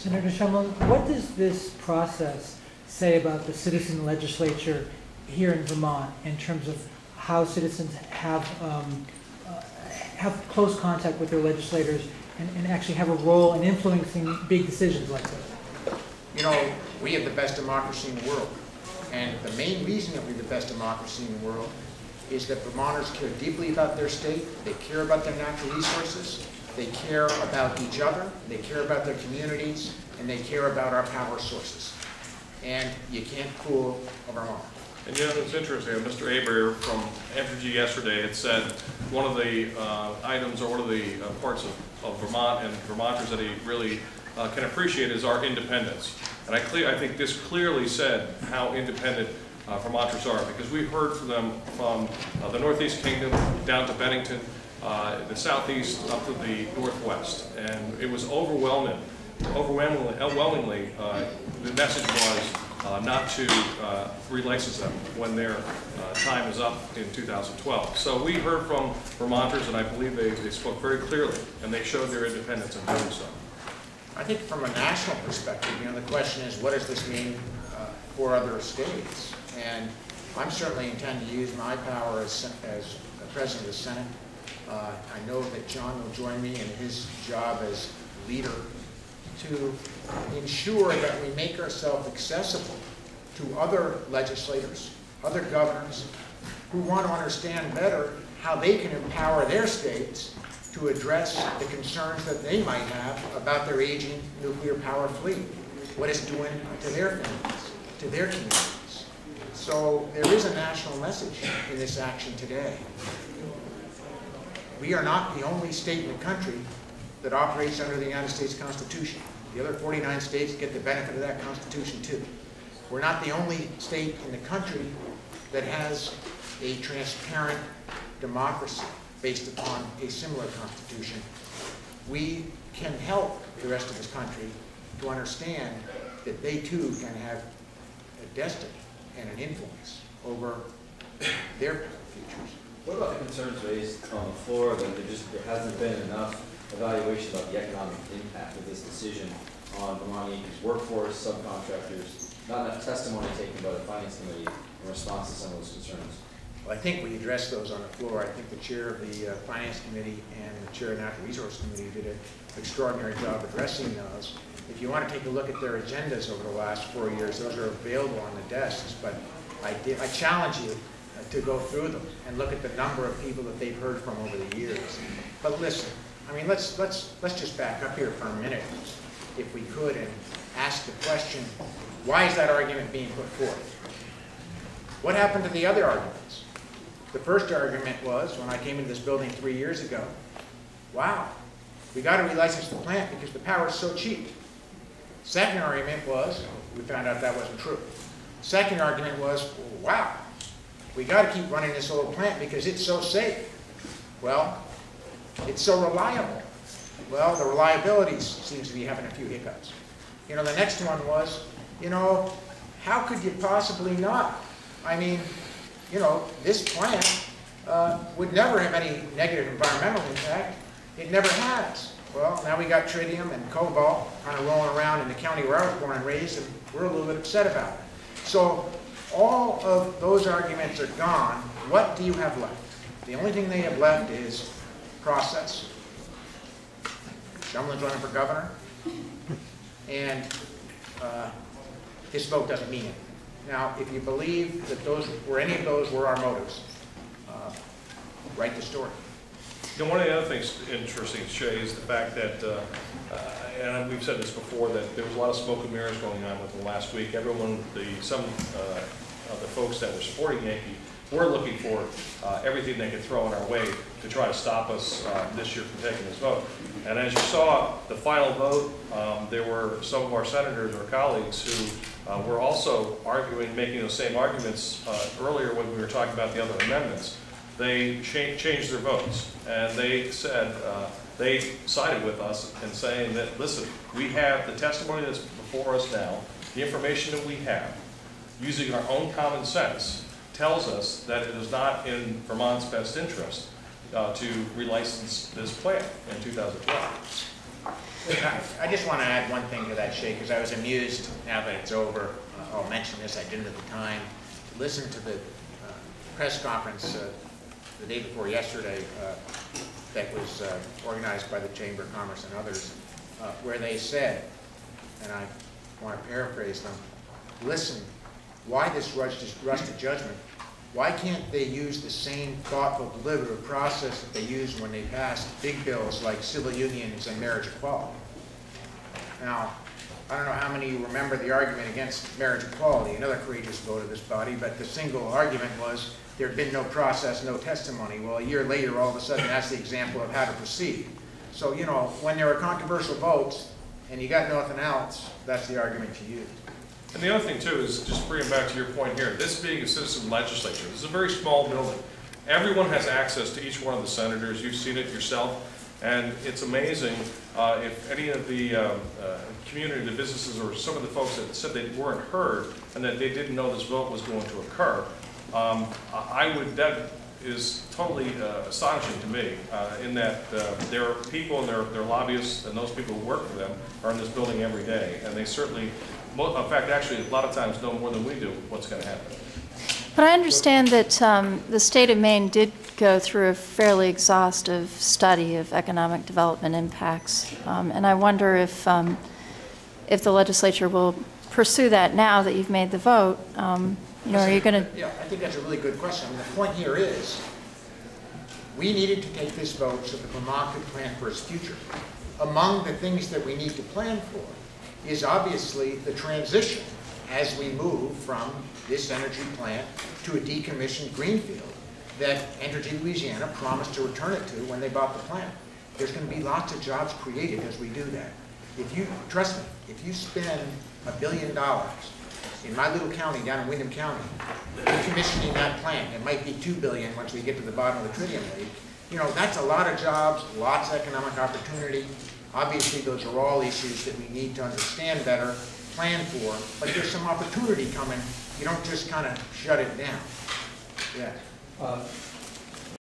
Senator Shumlin, what does this process say about the citizen legislature here in Vermont in terms of how citizens have close contact with their legislators and actually have a role in influencing big decisions like this? You know, we have the best democracy in the world. And the main reason that we have the best democracy in the world is that Vermonters care deeply about their state, they care about their natural resources, they care about each other, they care about their communities, and they care about our power sources. And you can't fool a Vermonter. And you know, it's interesting, Mr. Aber from Entergy yesterday had said one of the items or one of the parts of Vermont and Vermonters that he really can appreciate is our independence. And I think this clearly said how independent Vermonters are, because we've heard from them from the Northeast Kingdom down to Bennington, the Southeast up to the Northwest. And it was overwhelmingly, the message was not to relicense them when their time is up in 2012. So we heard from Vermonters, and I believe they spoke very clearly, and they showed their independence in doing so. I think from a national perspective, you know, the question is, what does this mean for other states? And I'm certainly intend to use my power as President of the Senate. I know that John will join me in his job as leader to ensure that we make ourselves accessible to other legislators, other governors, who want to understand better how they can empower their states to address the concerns that they might have about their aging nuclear power fleet, what it's doing to their families, to their communities. So there is a national message in this action today. We are not the only state in the country that operates under the United States Constitution. The other 49 states get the benefit of that Constitution too. We're not the only state in the country that has a transparent democracy based upon a similar constitution. We can help the rest of this country to understand that they too can have a destiny and an influence over their futures. What about the concerns raised on the floor that there hasn't been enough evaluation about the economic impact of this decision on Vermont Yankee's workforce, subcontractors, not enough testimony taken by the Finance Committee in response to some of those concerns? Well, I think we addressed those on the floor. I think the chair of the Finance Committee and the chair of the Natural Resource Committee did an extraordinary job addressing those. If you want to take a look at their agendas over the last 4 years, those are available on the desks, but I challenge you to go through them and look at the number of people that they've heard from over the years. But listen, I mean, let's just back up here for a minute, if we could, and ask the question, why is that argument being put forth? What happened to the other arguments? The first argument was, when I came into this building 3 years ago, wow, we got to relicense the plant because the power is so cheap. Second argument was, we found out that wasn't true. Second argument was, wow, we got to keep running this old plant because it's so safe. Well, it's so reliable. Well, the reliability seems to be having a few hiccups. You know, the next one was, you know, how could you possibly not? I mean, you know, this plant would never have any negative environmental impact. It never has. Well, now we got tritium and cobalt kind of rolling around in the county where I was born and raised, and we're a little bit upset about it. So all of those arguments are gone. What do you have left? The only thing they have left is process. Shumlin's running for governor, and his vote doesn't mean it. Now, if you believe that those were any of those were our motives, write the story. You know, one of the other things interesting, Shay, is the fact that, and we've said this before, that there was a lot of smoke and mirrors going on within the last week. Everyone, some of the folks that were supporting Yankee were looking for everything they could throw in our way to try to stop us this year from taking this vote. And as you saw, the final vote, there were some of our senators or colleagues who were also arguing, making those same arguments earlier when we were talking about the other amendments. They changed their votes, and they said, they sided with us in saying that, listen, we have the testimony that's before us now, the information that we have, using our own common sense, tells us that it is not in Vermont's best interest to relicense this plant in 2012. I just want to add one thing to that, Shay, because I was amused, now that it's over, I'll mention this, I didn't at the time, to listen to the press conference the day before yesterday that was organized by the Chamber of Commerce and others, where they said, and I want to paraphrase them, listen, why this rush to judgment? Why can't they use the same thoughtful, deliberative process that they used when they passed big bills like civil unions and marriage equality? Now, I don't know how many of you remember the argument against marriage equality, another courageous vote of this body, but the single argument was there had been no process, no testimony. Well, a year later, all of a sudden, that's the example of how to proceed. So, you know, when there are controversial votes and you got nothing else, that's the argument you use. And the other thing, too, is just bringing back to your point here, this being a citizen legislature, this is a very small building. Everyone has access to each one of the senators. You've seen it yourself. And it's amazing if any of the community, the businesses, or some of the folks that said they weren't heard and that they didn't know this vote was going to occur, that is totally astonishing to me in that there are people and their lobbyists and those people who work for them are in this building every day. And they certainly, in fact, actually, a lot of times know more than we do what's going to happen. But I understand that the state of Maine did go through a fairly exhaustive study of economic development impacts, and I wonder if the legislature will pursue that now that you've made the vote. You know, are you going to? Yeah, I think that's a really good question. I mean, the point here is we needed to take this vote so that Vermont could plan for its future. Among the things that we need to plan for is obviously the transition as we move from this energy plant to a decommissioned greenfield that Entergy Louisiana promised to return it to when they bought the plant. There's going to be lots of jobs created as we do that. If you, trust me, if you spend $1 billion in my little county down in Windham County, decommissioning that plant, it might be $2 billion once we get to the bottom of the Tritium Lake, you know, that's a lot of jobs, lots of economic opportunity. Obviously, those are all issues that we need to understand better, plan for, but there's some opportunity coming. You don't just kind of shut it down. Yeah.